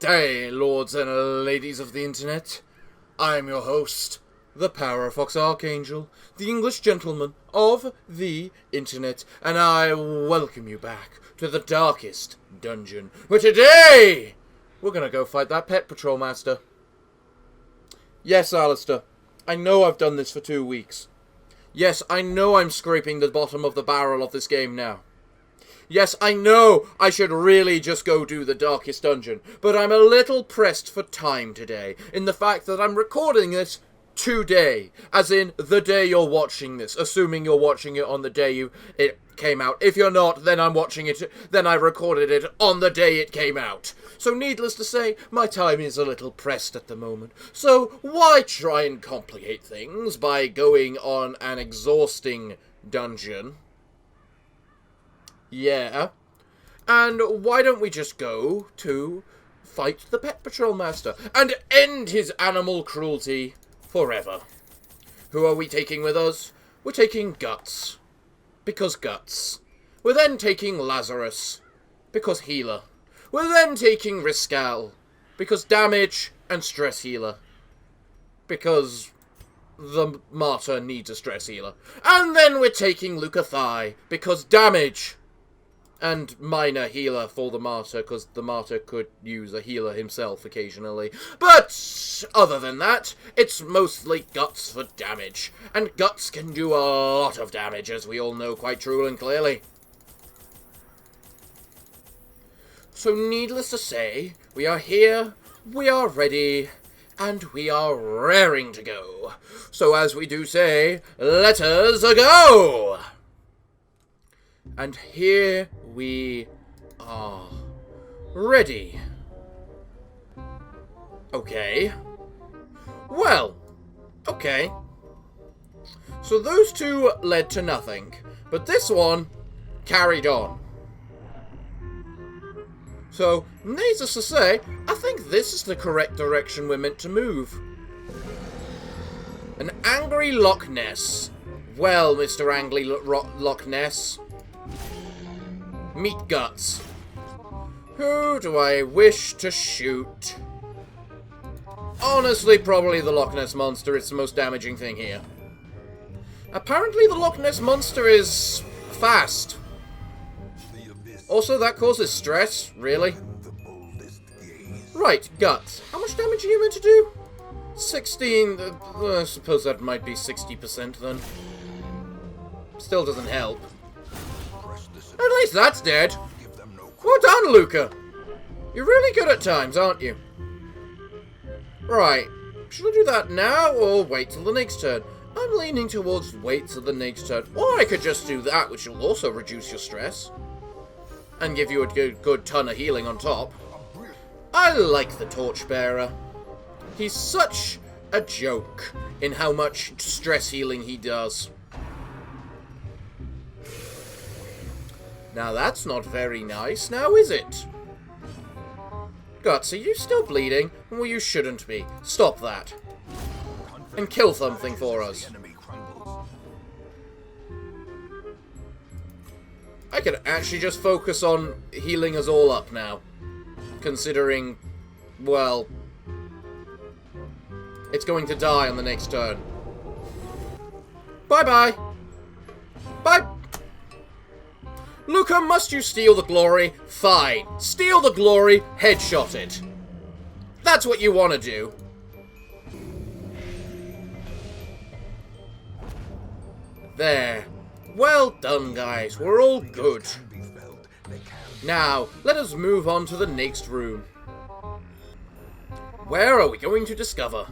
day, lords and ladies of the internet. I am your host, the Parafox Archangel, the English gentleman of the internet, and I welcome you back to the darkest dungeon, where today we're gonna go fight that pet patrol master. Yes, Alistair, I know I've done this for 2 weeks. Yes, I know I'm scraping the bottom of the barrel of this game now. Yes, I know I should really just go do the darkest dungeon, but I'm a little pressed for time today, in the fact that I'm recording this today, as in the day you're watching this, assuming you're watching it on the day it came out. If you're not, then I'm watching it, then I recorded it on the day it came out. So needless to say, my time is a little pressed at the moment. So why try and complicate things by going on an exhausting dungeon? Yeah. And why don't we just go to fight the Pet Patrol Master and end his animal cruelty forever? Who are we taking with us? We're taking Guts. Because Guts. We're then taking Lazarus. Because healer. We're then taking Riscal. Because damage and stress healer. Because the martyr needs a stress healer. And then we're taking Lucathai. Because damage and minor healer for the martyr, because the martyr could use a healer himself occasionally. But other than that, it's mostly Guts for damage. And Guts can do a lot of damage, as we all know quite true and clearly. So needless to say, we are here, we are ready, and we are raring to go. So as we do say, let us go! And here we are. Ready. Okay. Well, okay. So those two led to nothing, but this one carried on. So, needless to say, I think this is the correct direction we're meant to move. An angry Loch Ness. Well, Mr. Angry Loch Ness. Meet Guts. Who do I wish to shoot? Honestly, probably the Loch Ness Monster. It's the most damaging thing here. Apparently the Loch Ness Monster is fast. Also, that causes stress, really. Right, Guts. How much damage are you meant to do? 16. I suppose that might be 60% then. Still doesn't help. At least that's dead. Well done, Luca. You're really good at times, aren't you? Right. Should I do that now, or wait till the next turn? I'm leaning towards wait till the next turn. Or I could just do that, which will also reduce your stress. And give you a good ton of healing on top. I like the Torchbearer. He's such a joke in how much stress healing he does. Now that's not very nice, now is it? Guts, are you still bleeding? Well, you shouldn't be. Stop that. And kill something for us. I could actually just focus on healing us all up now. Considering, well, it's going to die on the next turn. Bye-bye. Bye. Luca, must you steal the glory? Fine. Steal the glory, headshot it. That's what you want to do. There. Well done, guys. We're all good. Now, let us move on to the next room. Where are we going to discover?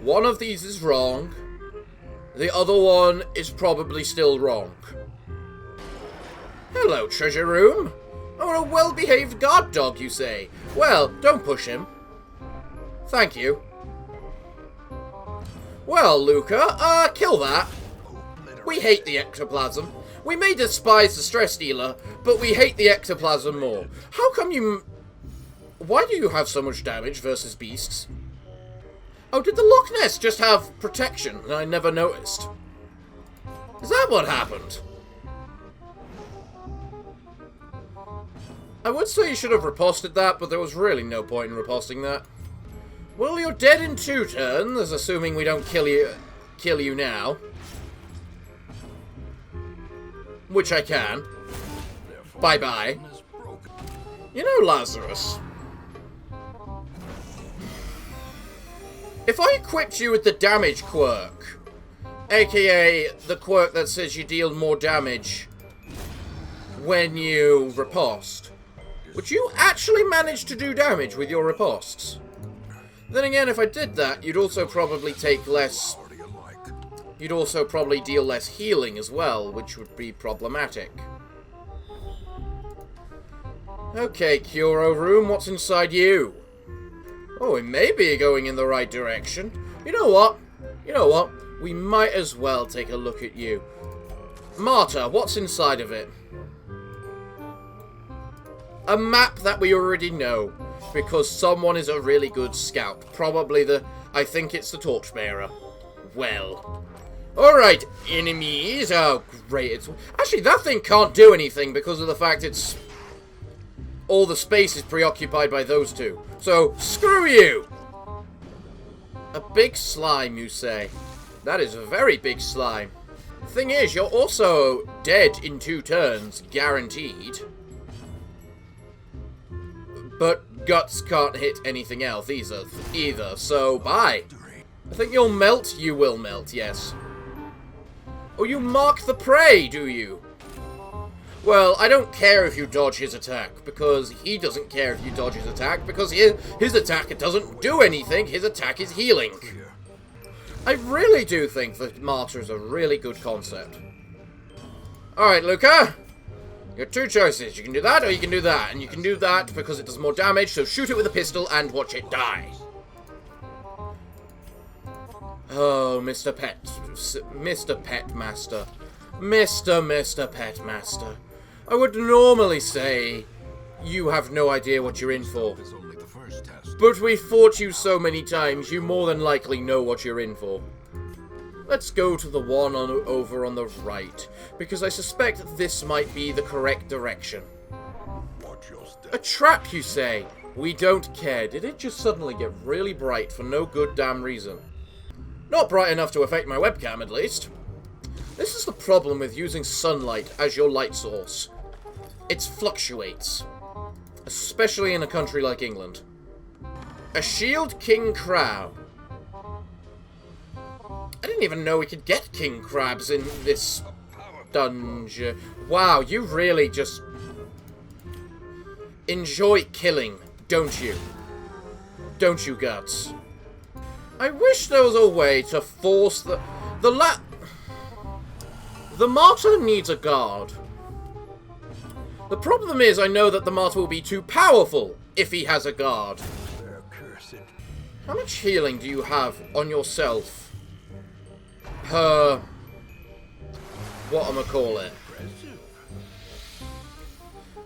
One of these is wrong. The other one is probably still wrong. Hello, treasure room. Oh, a well-behaved guard dog, you say? Well, don't push him. Thank you. Well, Luca, kill that. We hate the ectoplasm. We may despise the stress dealer, but we hate the ectoplasm more. How come you... Why do you have so much damage versus beasts? Oh, did the Loch Ness just have protection and I never noticed? Is that what happened? I would say you should have riposted that, but there was really no point in riposting that. Well, you're dead in 2 turns, assuming we don't kill you now. Which I can. Bye-bye. You know, Lazarus, if I equipped you with the damage quirk, aka the quirk that says you deal more damage when you riposte, would you actually manage to do damage with your ripostes? Then again, if I did that, you'd also probably take less... You'd also probably deal less healing as well, which would be problematic. Okay, Curo Room, what's inside you? Oh, it may be going in the right direction. You know what? You know what? We might as well take a look at you. Marta, what's inside of it? A map that we already know, because someone is a really good scout. Probably I think it's the Torchbearer. Well. Alright, enemies. Oh, great. Actually, that thing can't do anything because of the fact it's... all the space is preoccupied by those two. So, screw you! A big slime, you say? That is a very big slime. Thing is, you're also dead in 2 turns, guaranteed. But guts can't hit anything else either, so bye. I think you'll melt. You will melt, yes. Oh, you mark the prey, do you? Well, I don't care if you dodge his attack, because he doesn't care if you dodge his attack, because his attack doesn't do anything, his attack is healing. I really do think that Martyr is a really good concept. Alright, Luca. You got 2 choices. You can do that, or you can do that. And you can do that because it does more damage, so shoot it with a pistol and watch it die. Oh, Mr. Pet Master. Mr. Pet Master. I would normally say you have no idea what you're in for. But we fought you so many times, you more than likely know what you're in for. Let's go to the one over on the right, because I suspect this might be the correct direction. A trap, you say? We don't care. Did it just suddenly get really bright for no good damn reason? Not bright enough to affect my webcam, at least. This is the problem with using sunlight as your light source. It fluctuates. Especially in a country like England. A Shield King Crab. I didn't even know we could get king crabs in this dungeon. Wow, you really just enjoy killing, don't you? Don't you, Guts? I wish there was a way to force the martyr needs a guard. The problem is I know that the martyr will be too powerful if he has a guard. How much healing do you have on yourself? Per... whatchamacallit.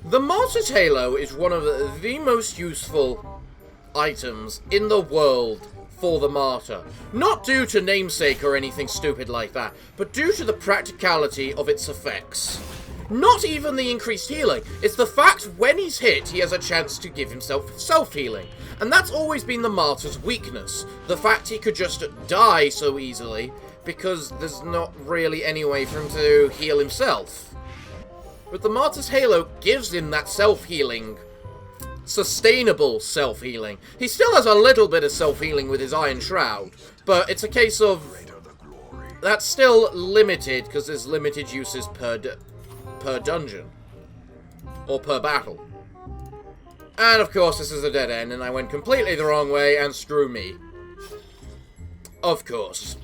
The Martyr's Halo is one of the most useful items in the world for the Martyr. Not due to namesake or anything stupid like that, but due to the practicality of its effects. Not even the increased healing, it's the fact when he's hit, he has a chance to give himself self-healing. And that's always been the Martyr's weakness. The fact he could just die so easily, because there's not really any way for him to heal himself. But the Martyr's Halo gives him that self-healing, sustainable self-healing. He still has a little bit of self-healing with his Iron Shroud, but it's a case of... that's still limited, because there's limited uses per dungeon. Or per battle. And of course this is a dead end, and I went completely the wrong way, and screw me. Of course.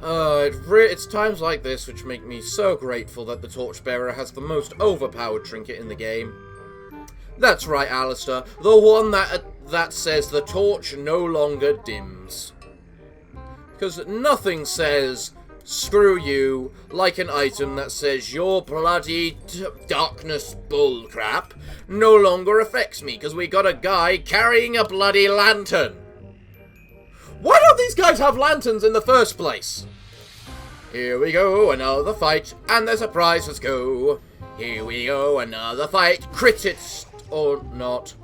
It's times like this which make me so grateful that the Torchbearer has the most overpowered trinket in the game. That's right, Alistair. The one that says the torch no longer dims. Because nothing says, screw you, like an item that says your bloody darkness bullcrap no longer affects me, because we got a guy carrying a bloody lantern. Why don't these guys have lanterns in the first place? Here we go, another fight, and there's a prize, let's go. Here we go, another fight. Crit it or not.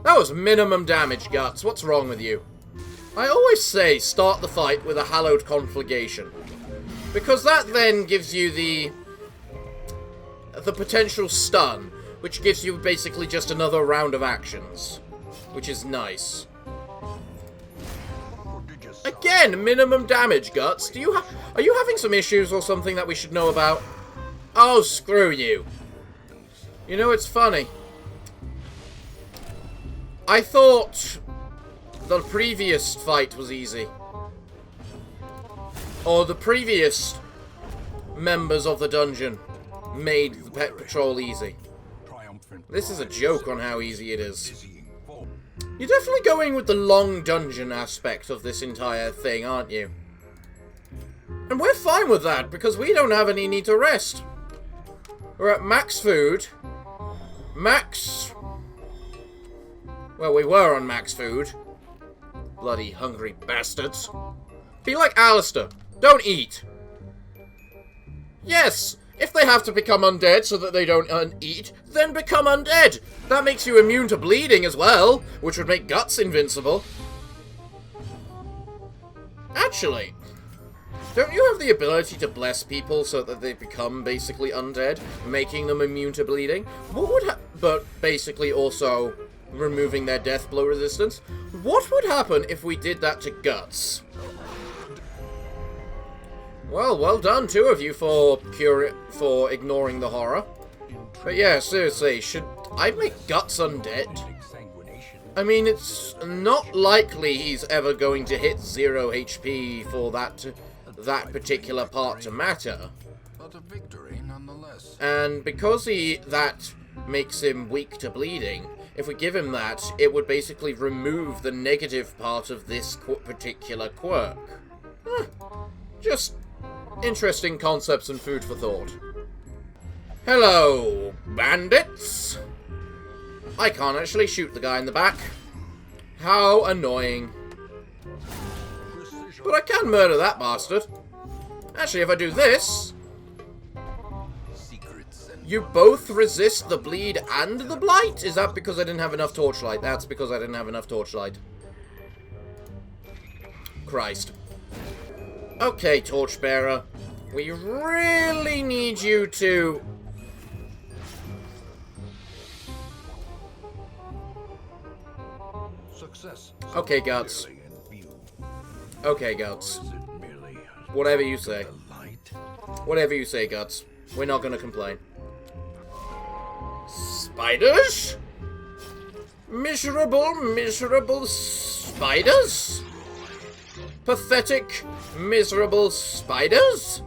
That was minimum damage, Guts. What's wrong with you? I always say start the fight with a hallowed conflagration. Because that then gives you the potential stun, which gives you basically just another round of actions. Which is nice. Again, minimum damage, Guts. Are you having some issues or something that we should know about? Oh, screw you. You know, it's funny. I thought the previous fight was easy. Or the previous members of the dungeon made the pet patrol easy. This is a joke on how easy it is. You're definitely going with the long dungeon aspect of this entire thing, aren't you? And we're fine with that, because we don't have any need to rest. We're at max food. Max... Well, we were on max food. Bloody hungry bastards. Be like Alistair. Don't eat. Yes, if they have to become undead so that they don't eat, then become undead. That makes you immune to bleeding as well, which would make Guts invincible. Actually, don't you have the ability to bless people so that they become basically undead, making them immune to bleeding? What would but basically also removing their death blow resistance? What would happen if we did that to Guts? Well, well done, two of you, for ignoring the horror. But yeah, seriously, should I make Guts undead? I mean, it's not likely he's ever going to hit 0 HP for that particular part to matter. But a victory nonetheless. And because that makes him weak to bleeding, if we give him that, it would basically remove the negative part of this particular quirk. Just interesting concepts and food for thought. Hello, bandits! I can't actually shoot the guy in the back. How annoying. But I can murder that bastard. Actually, if I do this... You both resist the bleed and the blight? Is that because I didn't have enough torchlight? That's because I didn't have enough torchlight. Christ. Okay, Torchbearer. We really need you to... Okay, Guts. Okay, Guts. Whatever you say. Whatever you say, Guts. We're not gonna complain. Spiders? Miserable, miserable spiders? Pathetic, miserable spiders?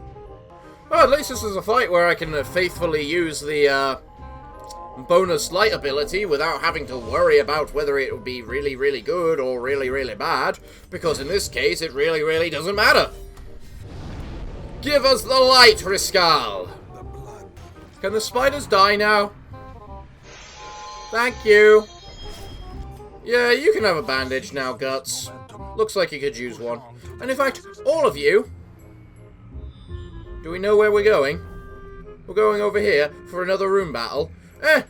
Well, at least this is a fight where I can faithfully use the bonus light ability without having to worry about whether it would be really, really good or really, really bad, because in this case, it really, really doesn't matter. Give us the light, Riscal! Can the spiders die now? Thank you. Yeah, you can have a bandage now, Guts. Looks like you could use one. And in fact, all of you... Do we know where we're going? We're going over here for another room battle.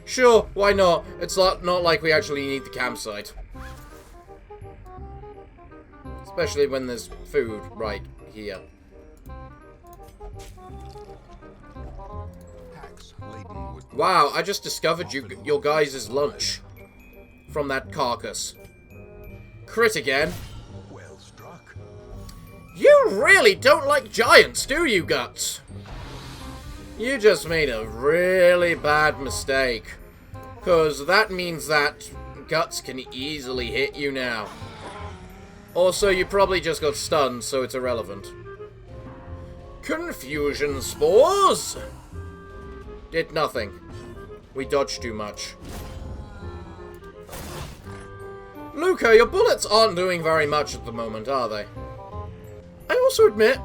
Sure, why not? It's not like we actually need the campsite. Especially when there's food right here. Wow, I just discovered your guys' lunch from that carcass. Crit again. Well struck. You really don't like giants, do you, Guts? You just made a really bad mistake. 'Cause that means that Guts can easily hit you now. Also, you probably just got stunned, so it's irrelevant. Confusion spores! Did nothing. We dodged too much. Luca, your bullets aren't doing very much at the moment, are they? I also admit,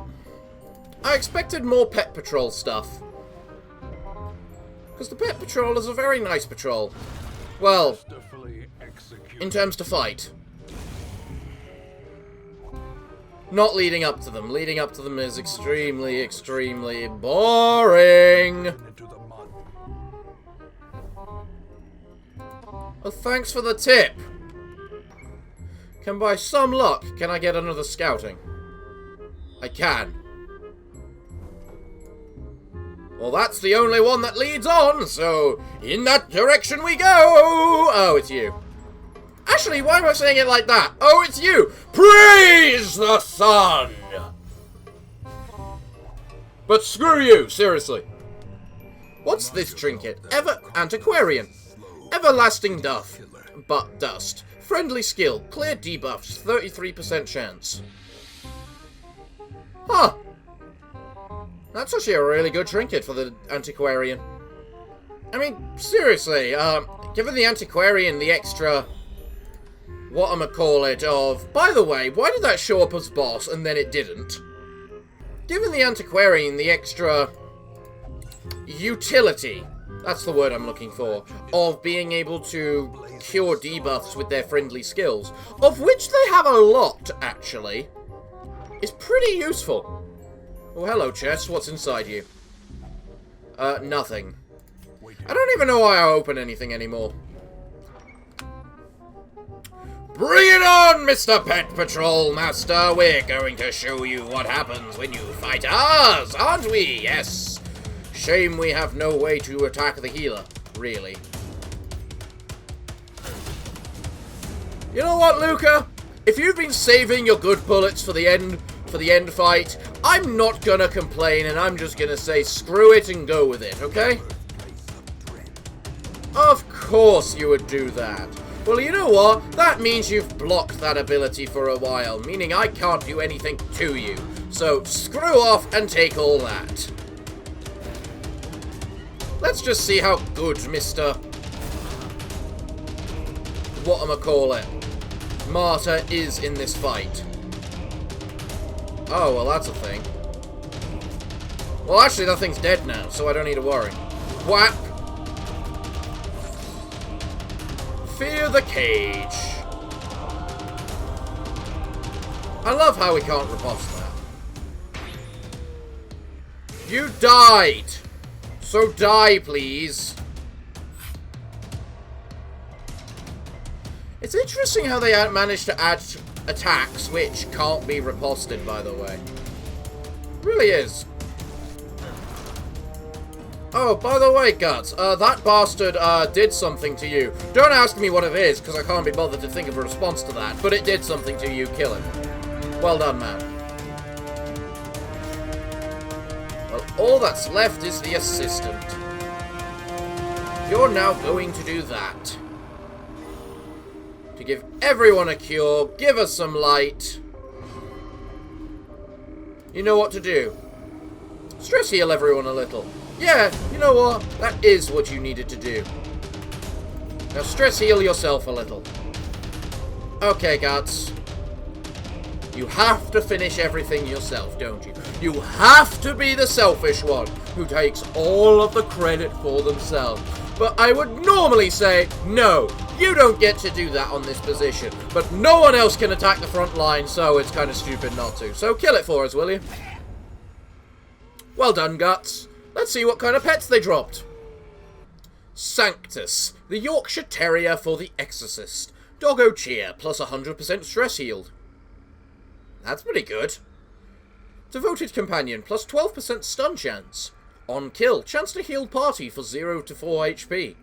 I expected more Pet Patrol stuff. Because the Pet Patrol is a very nice patrol. Well, in terms to fight. Not leading up to them. Leading up to them is extremely, extremely boring. Oh, thanks for the tip. By some luck, can I get another scouting? I can. Well, that's the only one that leads on, so in that direction we go! Oh, it's you. Actually, why am I saying it like that? Oh, it's you! Praise the sun! But screw you, seriously. What's this trinket? Antiquarian. Everlasting dust. Friendly skill. Clear debuffs. 33% chance. Huh. That's actually a really good trinket for the Antiquarian. I mean, seriously, given the Antiquarian the extra... whatchamacallit of... By the way, why did that show up as boss and then it didn't? Given the Antiquarian the extra... utility... that's the word I'm looking for, of being able to cure debuffs with their friendly skills, of which they have a lot, actually, is pretty useful. Oh, hello, chest. What's inside you? Nothing. I don't even know why I open anything anymore. Bring it on, Mr. Pet Patrol Master! We're going to show you what happens when you fight us, aren't we? Yes. Shame we have no way to attack the healer, really. You know what, Luca? If you've been saving your good bullets for the end fight, I'm not gonna complain and I'm just gonna say screw it and go with it, okay? Of course you would do that. Well, you know what? That means you've blocked that ability for a while, meaning I can't do anything to you. So screw off and take all that. Let's just see how good Mr. whatchamacallit Martyr is in this fight. Oh, well, that's a thing. Well, actually, that thing's dead now, so I don't need to worry. Whap! Fear the cage. I love how we can't riposte that. You died! So die, please. It's interesting how they managed to add attacks which can't be riposted, by the way. It really is. Oh, by the way, Guts, that bastard did something to you. Don't ask me what it is, because I can't be bothered to think of a response to that, but it did something to you. Kill him. Well done, man. Well, all that's left is the assistant. You're now going to do that. To give everyone a cure, give us some light. You know what to do. Stress heal everyone a little. Yeah, you know what? That is what you needed to do. Now stress heal yourself a little. Okay, Guts. You have to finish everything yourself, don't you? You have to be the selfish one who takes all of the credit for themselves. But I would normally say, no, you don't get to do that on this position. But no one else can attack the front line, so it's kind of stupid not to. So kill it for us, will you? Well done, Guts. Let's see what kind of pets they dropped. Sanctus, the Yorkshire Terrier for the Exorcist. Doggo cheer, plus 100% stress healed. That's pretty good. Devoted Companion, plus 12% stun chance. On kill, chance to heal party for 0 to 4 HP.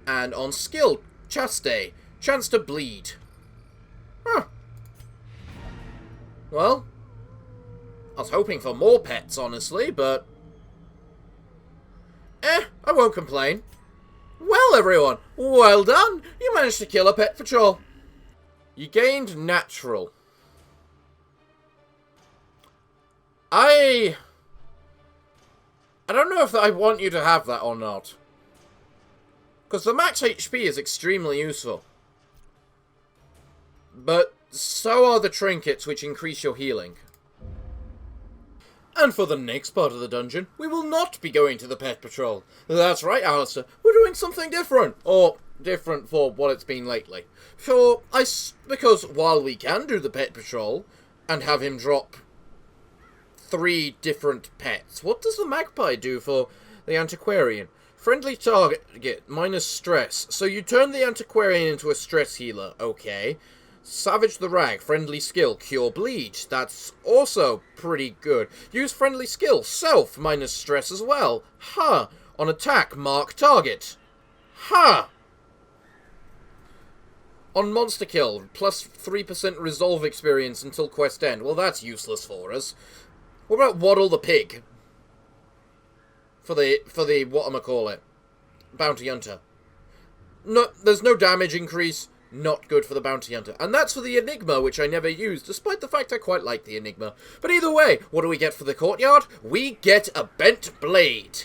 And on skill, Chaste, chance to bleed. Huh. Well, I was hoping for more pets, honestly, but... I won't complain. Well, everyone, well done! You managed to kill a pet patrol. You gained natural. I don't know if I want you to have that or not. Because the max HP is extremely useful. But so are the trinkets which increase your healing. And for the next part of the dungeon, we will not be going to the pet patrol. That's right, Alistair. We're doing something different. Or different for what it's been lately. Because while we can do the pet patrol and have him drop 3 different pets, what does the magpie do for the antiquarian? Friendly target, minus stress. So you turn the antiquarian into a stress healer. Okay. Savage the rag, friendly skill, cure bleed. That's also pretty good. Use friendly skill, self, minus stress as well. Huh. On attack, mark target. Huh. On monster kill, plus 3% resolve experience until quest end. Well, that's useless for us. What about Waddle the Pig? For the whatchamacallit? Bounty Hunter. No, there's no damage increase. Not good for the Bounty Hunter. And that's for the Enigma, which I never used, despite the fact I quite like the Enigma. But either way, what do we get for the Courtyard? We get a Bent Blade.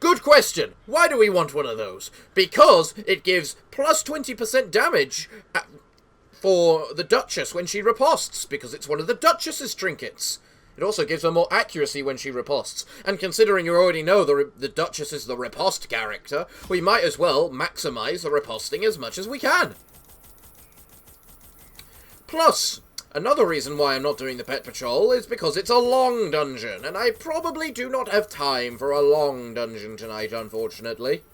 Good question. Why do we want one of those? Because it gives plus 20% damage for the Duchess when she riposts, because it's one of the Duchess's trinkets. It also gives her more accuracy when she riposts. And considering you already know the Duchess is the riposte character, we might as well maximize the riposting as much as we can. Plus, another reason why I'm not doing the Pet Patrol is because it's a long dungeon, and I probably do not have time for a long dungeon tonight, unfortunately.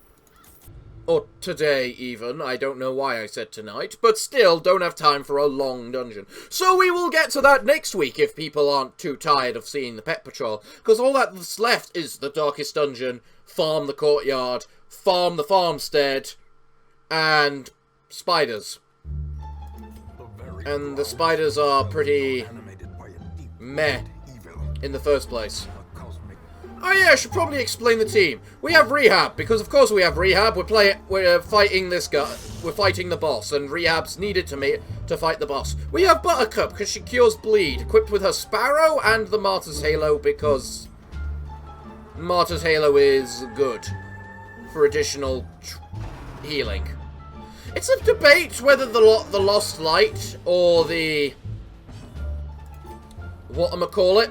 Or today, even. I don't know why I said tonight, but still don't have time for a long dungeon. So we will get to that next week if people aren't too tired of seeing the Pet Patrol, because all that's left is the Darkest Dungeon, farm the Courtyard, farm the Farmstead, and spiders. And the spiders are pretty meh in the first place. Oh yeah, I should probably explain the team. We have Rehab, because of course we have Rehab. We're fighting this guy. We're fighting the boss, and Rehab's needed to fight the boss. We have Buttercup, because she cures bleed, equipped with her Sparrow and the Martyr's Halo, because Martyr's Halo is good for additional healing. It's a debate whether the Lost Light or the whatchamacallit.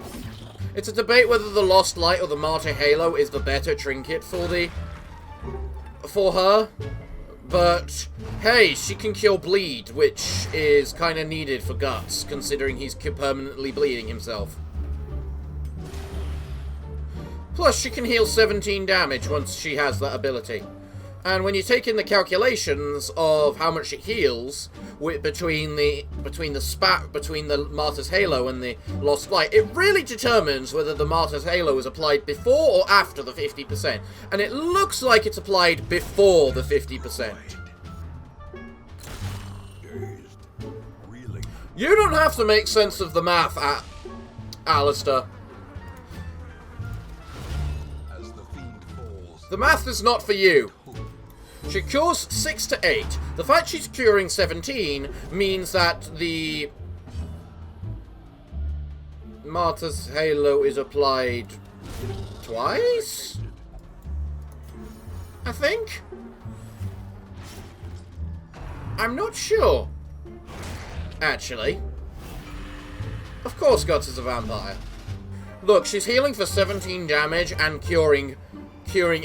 It's a debate whether the Lost Light or the Martyr Halo is the better trinket for her. But, hey, she can cure bleed, which is kind of needed for Guts, considering he's permanently bleeding himself. Plus, she can heal 17 damage once she has that ability. And when you take in the calculations of how much it heals between the Martyr's Halo and the Lost Light, it really determines whether the Martyr's Halo is applied before or after the 50%. And it looks like it's applied before the 50%. You don't have to make sense of the math, Alistair. The math is not for you. She cures 6 to 8. The fact she's curing 17 means that the Martyr's Halo is applied twice? I think? I'm not sure. Actually. Of course Guts is a vampire. Look, she's healing for 17 damage and curing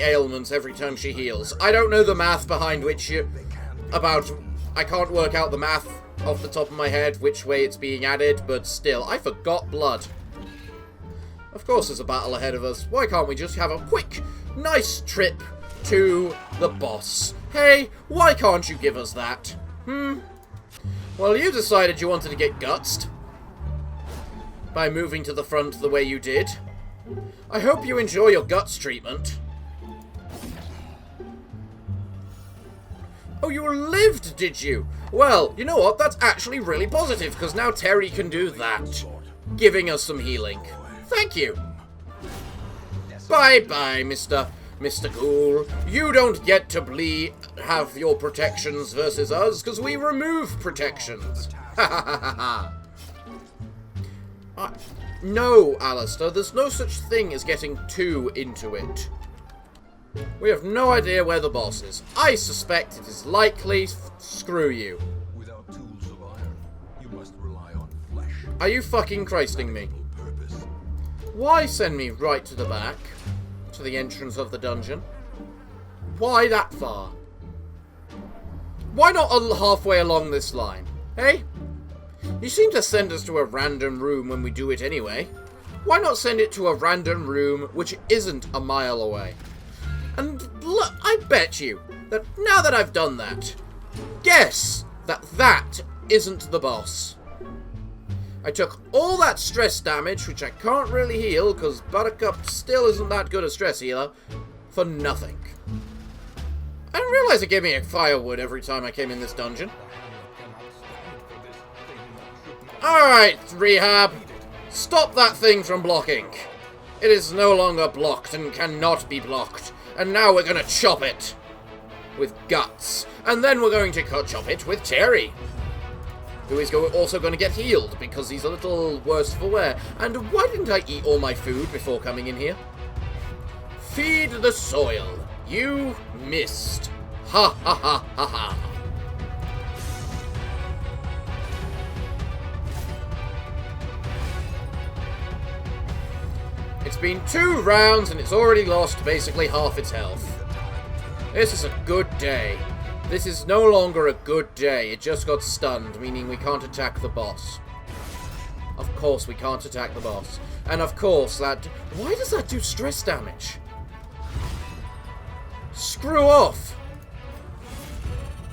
ailments every time she heals. I don't know the math behind I can't work out the math off the top of my head, which way it's being added, but still, I forgot blood. Of course there's a battle ahead of us. Why can't we just have a quick, nice trip to the boss? Hey, why can't you give us that? Well, you decided you wanted to get gutsed by moving to the front the way you did. I hope you enjoy your guts treatment. Oh, you lived, did you? Well, you know what? That's actually really positive, because now Terry can do that. Giving us some healing. Thank you. Bye-bye, Mr. Ghoul. You don't get to have your protections versus us, because we remove protections. Ha ha ha ha ha. No, Alistair, there's no such thing as getting too into it. We have no idea where the boss is. I suspect it is likely screw you. Without tools of iron, you must rely on flesh. Are you fucking Christing me? Why send me right to the back? To the entrance of the dungeon? Why that far? Why not halfway along this line? Hey? You seem to send us to a random room when we do it anyway. why not send it to a random room which isn't a mile away? And look, I bet you that now that I've done that, guess that that isn't the boss. I took all that stress damage, which I can't really heal because Buttercup still isn't that good a stress healer, for nothing. I didn't realize it gave me a firewood every time I came in this dungeon. Alright, Rehab. Stop that thing from blocking. It is no longer blocked and cannot be blocked. And now we're going to chop it with Guts. And then we're going to chop it with Terry, who is also going to get healed because he's a little worse for wear. And why didn't I eat all my food before coming in here? Feed the soil. You missed. Ha ha ha ha ha. It's been 2 rounds and it's already lost basically half its health. This is a good day. This is no longer a good day. It just got stunned, meaning we can't attack the boss. Of course we can't attack the boss. And of course that... Why does that do stress damage? Screw off!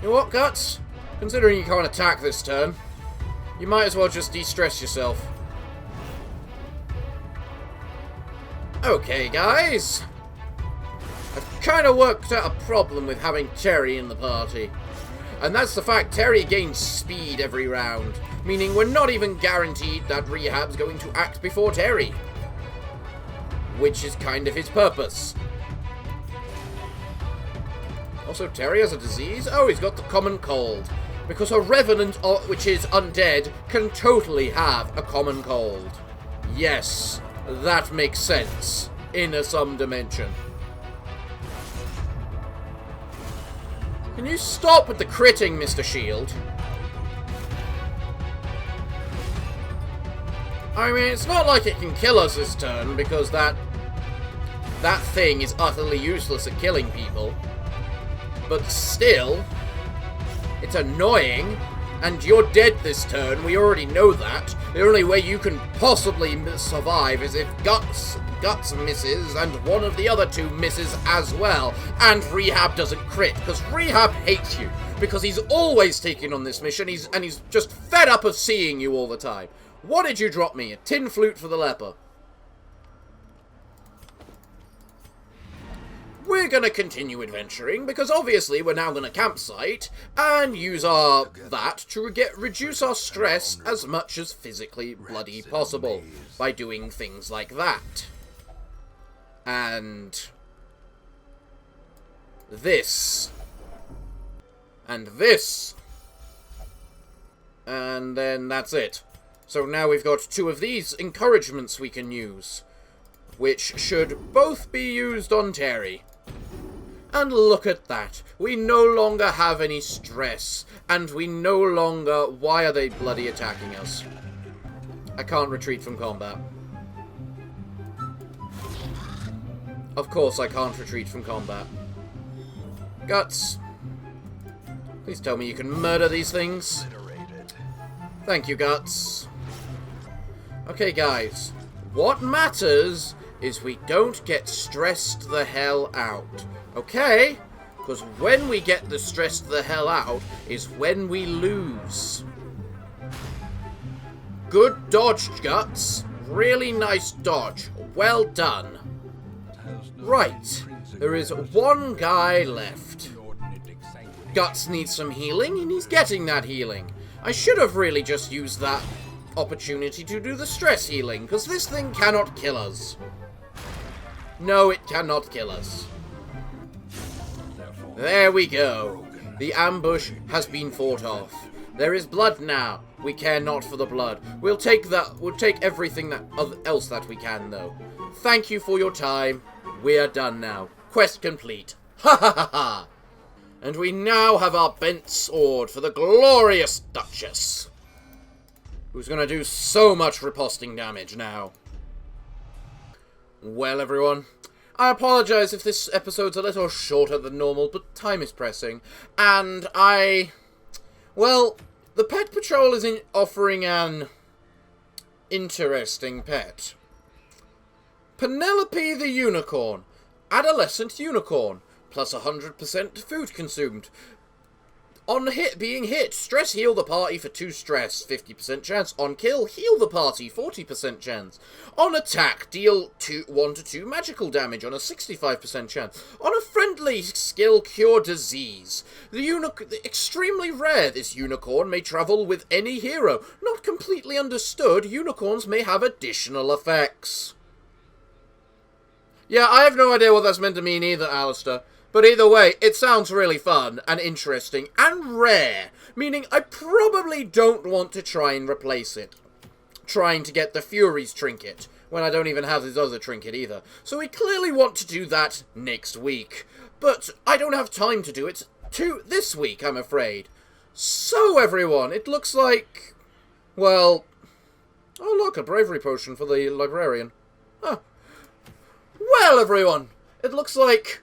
You know what, Guts? Considering you can't attack this turn, you might as well just de-stress yourself. Okay, guys. I've kind of worked out a problem with having Terry in the party. And that's the fact Terry gains speed every round, meaning we're not even guaranteed that Rehab's going to act before Terry. Which is kind of his purpose. Also, Terry has a disease? Oh, he's got the common cold. Because a revenant, which is undead, can totally have a common cold. Yes, that makes sense. In some dimension. Can you stop with the critting, Mr. Shield? I mean, it's not like it can kill us this turn, because that thing is utterly useless at killing people. But still, it's annoying, and you're dead this turn, we already know that. The only way you can possibly survive is if Guts misses, and one of the other 2 misses as well, and Rehab doesn't crit, because Rehab hates you, because he's always taking on this mission, and he's just fed up of seeing you all the time. What did you drop me? A tin flute for the leper. We're going to continue adventuring, because obviously we're now going to campsite, and use that to reduce our stress as much as physically bloody possible, by doing things like that. And this. And this. And then that's it. So now we've got 2 of these encouragements we can use, which should both be used on Terry. And look at that. We no longer have any stress. And we no longer... Why are they bloody attacking us? I can't retreat from combat. Of course I can't retreat from combat. Guts. Please tell me you can murder these things. Thank you, Guts. Okay, guys. What matters is we don't get stressed the hell out. Okay? Because when we get the stressed the hell out is when we lose. Good dodge, Guts. Really nice dodge. Well done. Right. There is 1 guy left. Guts needs some healing, and he's getting that healing. I should have really just used that opportunity to do the stress healing, because this thing cannot kill us. No, it cannot kill us. There we go. The ambush has been fought off. There is blood now. We care not for the blood. We'll take everything else that we can, though. Thank you for your time. We're done now. Quest complete. Ha ha ha ha. And we now have our bent sword for the glorious Duchess, who's going to do so much riposting damage now. Well, everyone, I apologize if this episode's a little shorter than normal, but time is pressing, and well, the Pet Patrol is offering an interesting pet. Penelope the Unicorn. Adolescent Unicorn. Plus 100% food consumed. On being hit, stress heal the party for 2 stress, 50% chance. On kill, heal the party, 40% chance. On attack, deal 1 to 2 magical damage on a 65% chance. On a friendly skill, cure disease. Extremely rare, this unicorn may travel with any hero. Not completely understood, unicorns may have additional effects. Yeah, I have no idea what that's meant to mean either, Alistair. But either way, it sounds really fun and interesting and rare, meaning I probably don't want to try and replace it. Trying to get the Fury's trinket, when I don't even have his other trinket either. So we clearly want to do that next week. But I don't have time to do it this week, I'm afraid. So everyone, it looks like... well... oh look, a bravery potion for the librarian. Huh. Well everyone, it looks like...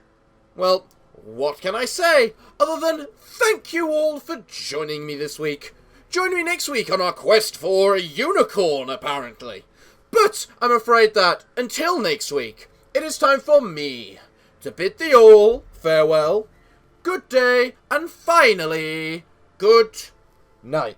well, what can I say, other than thank you all for joining me this week. Join me next week on our quest for a unicorn, apparently. But I'm afraid that, until next week, it is time for me to bid thee all farewell, good day, and finally, good night.